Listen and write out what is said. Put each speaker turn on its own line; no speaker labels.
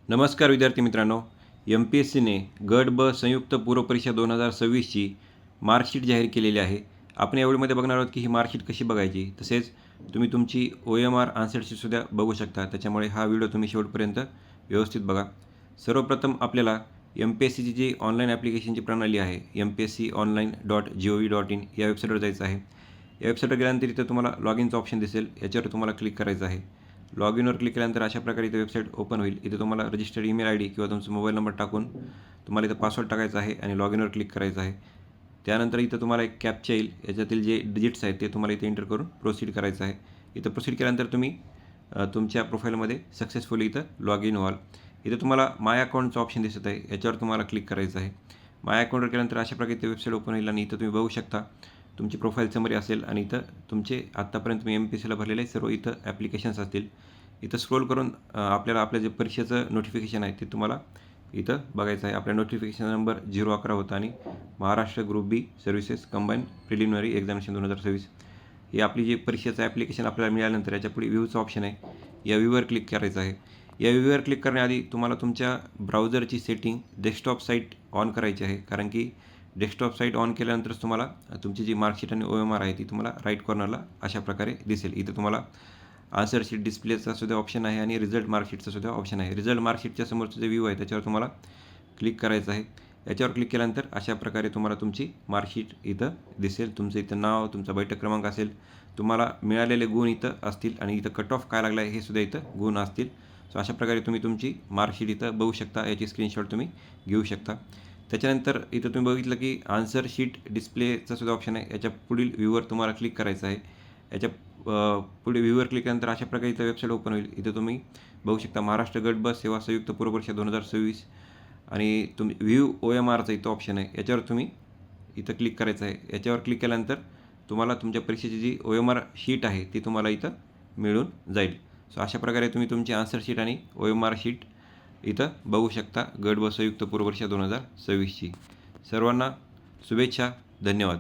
नमस्कार विद्यार्थी मित्रांनो, MPSCने गट ब संयुक्त पूर्व परीक्षा 2026ची मार्कशीट जाहीर केलेली आहे. आपण या व्हिडिओमध्ये बघणार आहोत की ही मार्कशीट कशी बघायची, तसेच तुम्ही तुमची OMR आन्सर शीटसुद्धा बघू शकता. त्याच्यामुळे हा व्हिडिओ तुम्ही शेवटपर्यंत व्यवस्थित बघा. सर्वप्रथम आपल्याला MPSCची जी ऑनलाईन ॲप्लिकेशनची प्रणाली आहे, mpsconline.gov.in या वेबसाईटवर जायचं आहे. या वेबसाईटवर गेल्यानंतर इथं तुम्हाला लॉग इनचं ऑप्शन दिसेल, याच्यावर तुम्हाला क्लिक करायचं आहे. लॉग इनवर क्लिक केल्यानंतर अशा प्रकारे इथे वेबसाईट ओपन होईल. इथे तुम्हाला रजिस्टर्ड ईमेल ID किंवा तुमचा मोबाईल नंबर टाकून तुम्हाला इथं पासवर्ड टाकायचा आहे आणि लॉग इनवर क्लिक करायचं आहे. त्यानंतर इथं तुम्हाला एक कॅप्चा येईल, याच्यातील जे डिजिट्स आहेत ते तुम्हाला इथे एंटर करून प्रोसीड करायचं आहे. इथं प्रोसीड केल्यानंतर तुम्ही तुमच्या प्रोफाईलमध्ये सक्सेसफुली इथं लॉग इन व्हाल. इथं तुम्हाला माय अकाउंटचं ऑप्शन दिसत आहे, याच्यावर तुम्हाला क्लिक करायचं आहे. माय अकाउंटवर केल्यानंतर अशा प्रकारे इथे वेबसाईट ओपन होईल आणि इथं तुम्ही बघू शकता तुमची प्रोफाईल समरी असेल आणि इथं तुमचे आत्तापर्यंत तुम्ही MPSCला भरलेले सर्व इथं ॲप्लिकेशन्स असतील. इथं स्क्रोल करून आपल्याला आपल्या जे परीक्षेचं नोटिफिकेशन आहे ते तुम्हाला इथं बघायचं आहे. आपल्या नोटिफिकेशन नंबर 011 होता आणि महाराष्ट्र ग्रुप बी सर्व्हिसेस कंबाईन प्रिलिमिनरी एक्झामिनेशन 2026 ही आपली जी परीक्षेचं ॲप्लिकेशन आपल्याला मिळाल्यानंतर याच्यापुढे व्ह्यूचं ऑप्शन आहे, या व्ह्यूवर क्लिक करायचं आहे. या व्ह्यूवर क्लिक करण्याआधी तुम्हाला तुमच्या ब्राउझरची सेटिंग डेस्कटॉप साईट ऑन करायची आहे, कारण की डेस्कटॉप साईट ऑन केल्यानंतरच तुम्हाला तुमची जी मार्कशीट आणि OMR आहे ती तुम्हाला राईट कॉर्नरला अशा प्रकारे दिसेल. इथं तुम्हाला आन्सर शीट डिस्प्लेचा सुद्धा ऑप्शन आहे आणि रिझल्ट मार्कशीटचा सुद्धा ऑप्शन आहे. रिझल्ट मार्कशीटच्या समोरचं जे व्ह्यू आहे त्याच्यावर तुम्हाला क्लिक करायचं आहे. याच्यावर क्लिक केल्यानंतर अशा प्रकारे तुम्हाला तुमची मार्कशीट इथं दिसेल. तुमचं इथं नाव, तुमचा बैठक क्रमांक असेल, तुम्हाला मिळालेले गुण इथं असतील आणि इथं कट ऑफ काय लागला आहे हे सुद्धा इथं गुण असतील. सो अशा प्रकारे तुम्ही तुमची मार्कशीट इथं बघू शकता. याची स्क्रीनशॉट तुम्ही घेऊ शकता. त्याच्यानंतर इथं तुम्ही बघितलं की आन्सर शीट डिस्प्लेचा सुद्धा ऑप्शन आहे. याच्या पुढील व्ह्यूवर तुम्हाला क्लिक करायचं आहे. याच्या पुढे व्ह्यूवर क्लिक केल्यानंतर अशा प्रकारे इथं वेबसाईट ओपन होईल. इथं तुम्ही बघू शकता महाराष्ट्र गट बस सेवा संयुक्त पूर्व परीक्षा 2026 आणि तुम्ही व्ह्यू OMRचा इथं ऑप्शन आहे, याच्यावर तुम्ही इथं क्लिक करायचं आहे. याच्यावर क्लिक केल्यानंतर तुम्हाला तुमच्या परीक्षेची जी OMR शीट आहे ती तुम्हाला इथं मिळून जाईल. सो अशा प्रकारे तुम्ही तुमची आन्सर शीट आणि OMR शीट इथं बघू शकता गट ब संयुक्त पूर्व परीक्षा 2026ची. सर्वांना शुभेच्छा. धन्यवाद.